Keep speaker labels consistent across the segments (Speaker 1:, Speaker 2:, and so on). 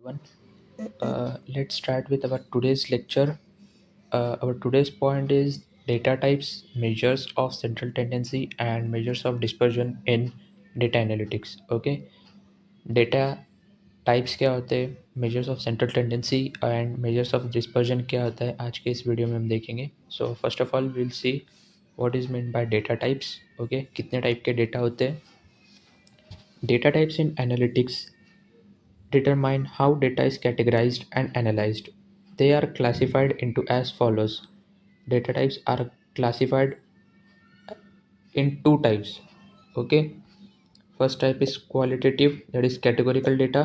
Speaker 1: Everyone. Let's start with our today's lecture. Our today's point is data types, measures of central tendency, and measures of dispersion in data analytics. Okay, data types क्या होते हैं, measures of central tendency and measures of dispersion क्या होता है, आज के इस video में हम देखेंगे. So first of all will see what is mean by data types. Okay, कितने टाइप के डेटा होते हैं. Data types in analytics determine how data is categorized and analyzed. They are classified into as follows. Data types are classified in two types. Okay, first type is qualitative, that is categorical data,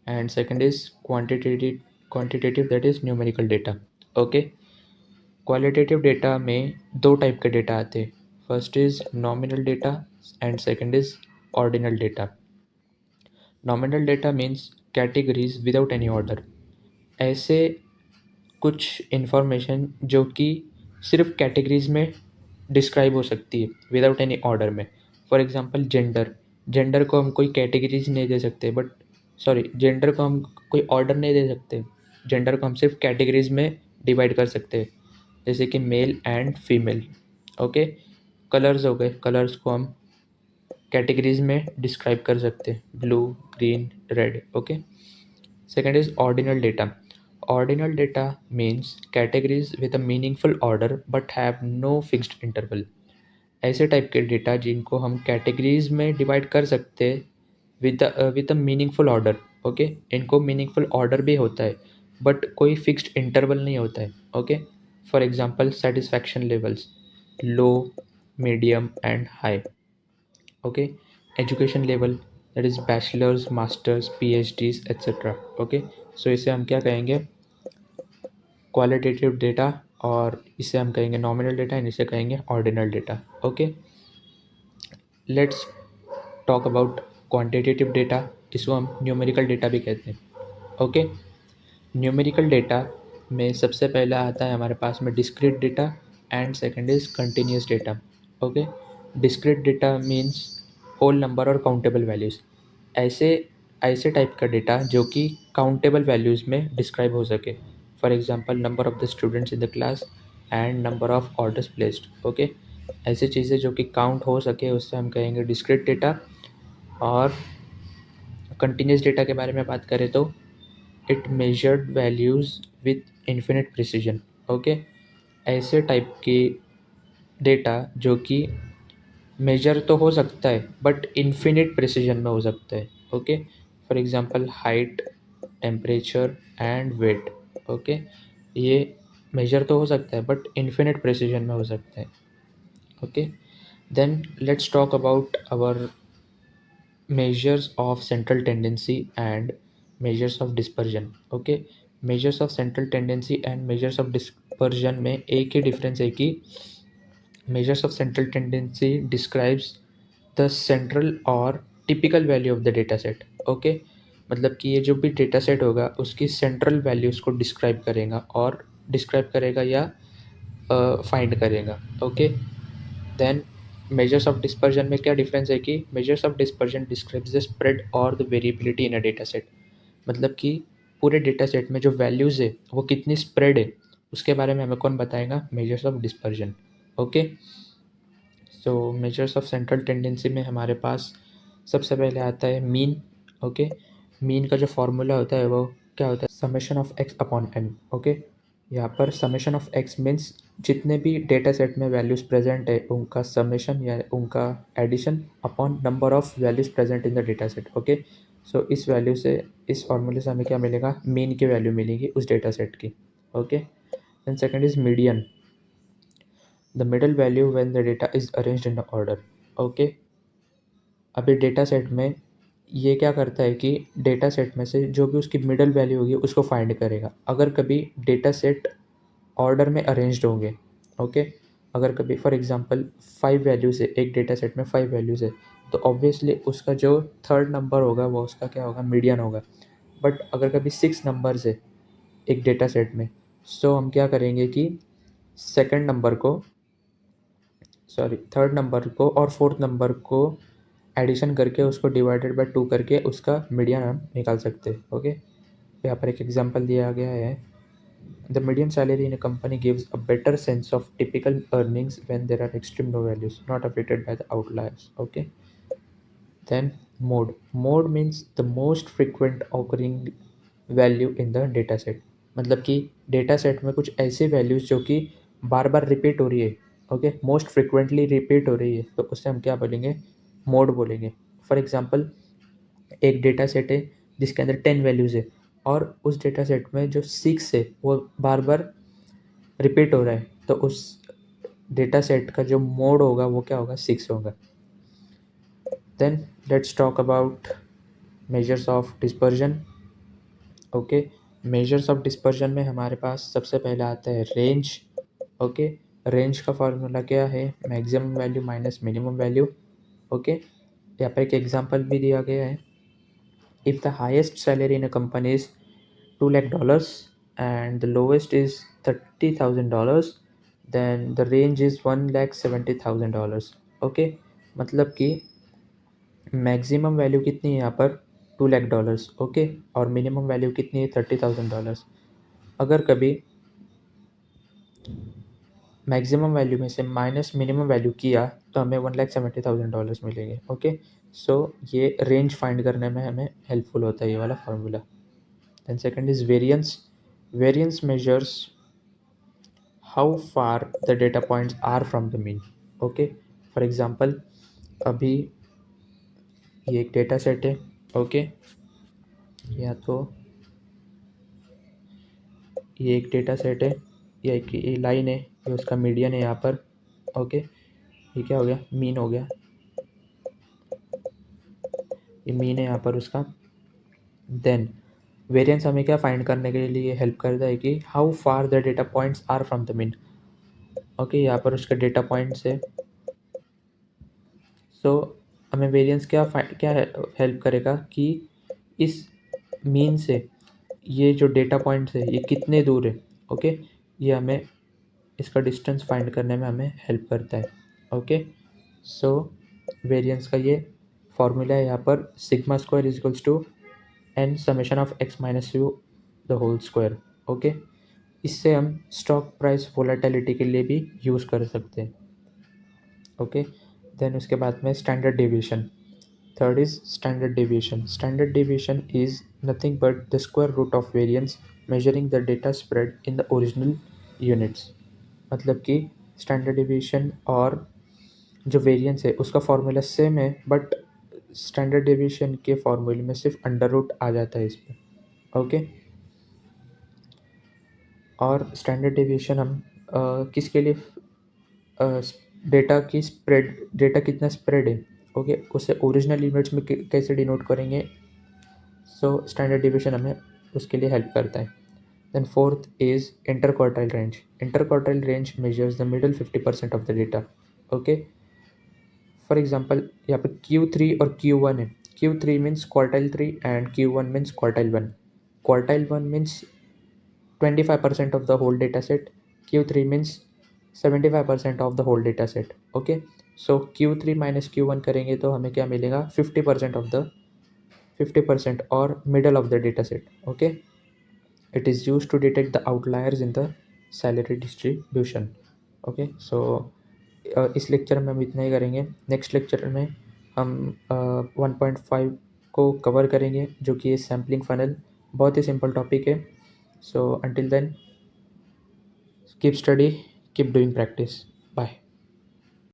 Speaker 1: and second is quantitative, that is numerical data. Okay, qualitative data में दो type के data आते हैं. First is nominal data and second is ordinal data. Nominal data means categories without any order. ऐसे कुछ information जो कि सिर्फ कैटेगरीज में डिस्क्राइब हो सकती है विदाउट एनी ऑर्डर में. For example gender. जेंडर को हम कोई कैटेगरीज नहीं दे सकते, बट सॉरी, जेंडर को हम कोई ऑर्डर नहीं दे सकते. जेंडर को हम सिर्फ कैटेगरीज में डिवाइड कर सकते हैं, जैसे कि male and female. Okay, colours हो गए, कलर्स को हम कैटेगरीज में डिस्क्राइब कर सकते हैं, blue, green, red. Okay, second is ordinal data. Ordinal data means categories with a meaningful order but have no fixed interval. ऐसे टाइप के डेटा जिनको हम कैटेगरीज में डिवाइड कर सकते हैं with a meaningful order. Okay, इनको मीनिंगफुल ऑर्डर भी होता है बट कोई फिक्स्ड इंटरवल नहीं होता है. Okay, for example satisfaction levels low, medium and high. Okay, education level, that is bachelors, masters, PhDs etcetera. Okay, so इसे हम क्या कहेंगे, क्वालिटेटिव डेटा, और इसे हम कहेंगे नॉमिनल डेटा एंड इसे कहेंगे ordinal data. Okay, let's talk about quantitative data. इसको हम न्यूमेरिकल डेटा भी कहते हैं. ओके, न्यूमेरिकल डेटा में सबसे पहला आता है हमारे पास में discrete data and second is continuous data. Okay, discrete data means whole number और काउंटेबल वैल्यूज़. ऐसे ऐसे टाइप का डेटा जो कि काउंटेबल वैल्यूज़ में डिस्क्राइब हो सके. For example number of the students in the class and number of orders placed. Okay, ऐसी चीज़ें जो कि काउंट हो सके उससे हम कहेंगे डिस्क्रीट डेटा. और कंटिन्यूस डेटा के बारे में बात करें तो it measured values with infinite precision. Okay, ऐसे टाइप की डेटा जो कि मेजर तो हो सकता है बट इन्फिनिट प्रिसीजन में हो सकता है. Okay, for example height, temperature and weight. Okay, ये मेजर तो हो सकता है बट इन्फिनिट प्रिसीजन में हो सकता है. Okay, then let's talk about our measures of central tendency and measures of dispersion. Okay, measures of central tendency and measures of dispersion में एक ही डिफरेंस है कि measures of central tendency describes the central और typical value of the data set. Okay, मतलब कि ये जो भी डेटा सेट होगा उसकी सेंट्रल वैल्यूज़ को डिस्क्राइब करेगा या फाइंड करेगा. Okay, then measures of dispersion में क्या डिफरेंस है कि measures of dispersion describes the spread और the variability in a data set. मतलब कि पूरे डेटा सेट में जो वैल्यूज़ है वो कितनी स्प्रेड है उसके बारे में हमें कौन बताएगा, measures of dispersion. Okay, so measures of central tendency में हमारे पास सबसे पहले आता है मीन. ओके, मीन का जो फॉर्मूला होता है वो क्या होता है, summation of x upon n. Okay, यहाँ पर समेशन ऑफ एक्स मीन्स जितने भी डेटा सेट में वैल्यूज़ प्रेजेंट है उनका समेशन या उनका addition upon number of values present in the data set. Okay, so इस वैल्यू से, इस फॉर्मूले से हमें क्या मिलेगा, मीन की वैल्यू मिलेगी उस डेटा सेट की. Okay, and second is median, the middle value when the data is arranged in the order. Okay, अभी डेटा सेट में ये क्या करता है कि डेटा सेट में से जो भी उसकी मिडल वैल्यू होगी उसको फाइंड करेगा. अगर कभी डेटा सेट ऑर्डर में अरेंज्ड होंगे. ओके, अगर कभी फॉर एग्जांपल 5 वैल्यूज़ है, एक डेटा सेट में 5 वैल्यूज़ है, तो ऑब्वियसली उसका जो थर्ड नंबर होगा वो उसका क्या होगा, मीडियन होगा. बट अगर कभी 6 नंबर्स है एक डेटा सेट में, सो हम क्या करेंगे कि सेकंड नंबर को, सॉरी, थर्ड नंबर को और फोर्थ नंबर को एडिशन करके उसको डिवाइडेड बाय 2 करके उसका मीडियन हम निकाल सकते हैं. ओके, यहाँ पर एक एग्जांपल दिया गया है, the median salary in a company gives a better sense of typical earnings when there are extreme low values not affected by the outliers. Okay. Then mode. Mode means the most frequent occurring value in the data set. मतलब कि data set में कुछ ऐसे values जो कि बार बार repeat हो रही है. ओके, मोस्ट फ्रिक्वेंटली रिपीट हो रही है, तो उससे हम क्या बोलेंगे, मोड बोलेंगे. फॉर एग्जांपल, एक डेटा सेट है जिसके अंदर 10 वैल्यूज है और उस डेटा सेट में जो 6 है वो बार बार रिपीट हो रहा है, तो उस डेटा सेट का जो मोड होगा वो क्या होगा, 6 होगा. Then let's talk about measures of dispersion. Okay, measures of dispersion में हमारे पास सबसे पहले आता है रेंज. ओके, रेंज का फार्मूला क्या है, maximum value minus minimum value. Okay, यहाँ पर एक एग्जांपल भी दिया गया है. If the highest salary in a company is $2 lakh and the lowest is $30,000, then the range is $1,70,000. Okay, मतलब कि मैक्सिमम वैल्यू कितनी है यहाँ पर, $2 lakh. ओके, और मिनिमम वैल्यू कितनी है, $30,000. अगर कभी मैक्सिमम वैल्यू में से माइनस मिनिमम वैल्यू किया तो हमें $1,70,000 मिलेंगे. ओके, सो ये रेंज फाइंड करने में हमें हेल्पफुल होता है ये वाला formula. Then second is variance. Variance measures how far the data points are from the mean. Okay, for example, अभी ये एक डेटा सेट है. ओके, या तो ये एक डेटा सेट है, या एक ये लाइन है, ये उसका मीडियन है यहाँ पर. ओके, ये क्या हो गया, मीन हो गया, ये मीन है यहाँ पर उसका. देन वेरिएंस हमें क्या फाइंड करने के लिए हेल्प करता है कि how far the data points are from the mean. Okay, यहाँ पर उसका डेटा पॉइंट्स है. सो हमें वेरिएंस क्या हेल्प करेगा कि इस मीन से ये जो डेटा पॉइंट्स है ये कितने दूर है. ओके, ये हमें इसका डिस्टेंस फाइंड करने में हमें हेल्प करता है. ओके, सो वेरिएंस का ये फॉर्मूला है यहाँ पर, sigma square is equals to N summation of X minus U the whole square. Okay, इससे हम स्टॉक प्राइस वोलेटिलिटी के लिए भी यूज़ कर सकते हैं. ओके, देन उसके बाद में standard deviation. Third is standard deviation. Standard deviation is nothing but the square root of variance measuring the data spread in the original units. मतलब कि स्टैंडर्ड डेविएशन और जो वेरिएंस है उसका फॉर्मूला सेम है, बट स्टैंडर्ड डेविएशन के फॉर्मूले में सिर्फ अंडर रूट आ जाता है इस पर. ओके, और स्टैंडर्ड डेविएशन हम किसके लिए, डेटा की स्प्रेड, डेटा कितना स्प्रेड है, ओके, उसे ओरिजिनल यूनिट्स में कैसे डिनोट करेंगे. सो स्टैंडर्ड डेविएशन हमें उसके लिए हेल्प करता है. Then fourth is inter quartile range. Inter quartile range measures the middle 50% of the data. Okay, for example, यहाँ पर Q3 और Q1 है. Q3 means quartile 3 and Q1 means quartile 1. क्वार्टाइल 1 means 25% of the whole data set. Q3 means 75% of the whole data set. Okay, so Q3 minus Q1 करेंगे तो हमें क्या मिलेगा, 50% और middle of the data set. Okay, it is used to detect the outliers in the salary distribution. Okay, so इस lecture में हम इतना ही करेंगे. नेक्स्ट लेक्चर में हम 1.5 को कवर करेंगे जो कि है सैम्पलिंग फनल. बहुत ही सिंपल टॉपिक है. So until then, keep study, keep doing practice. Bye.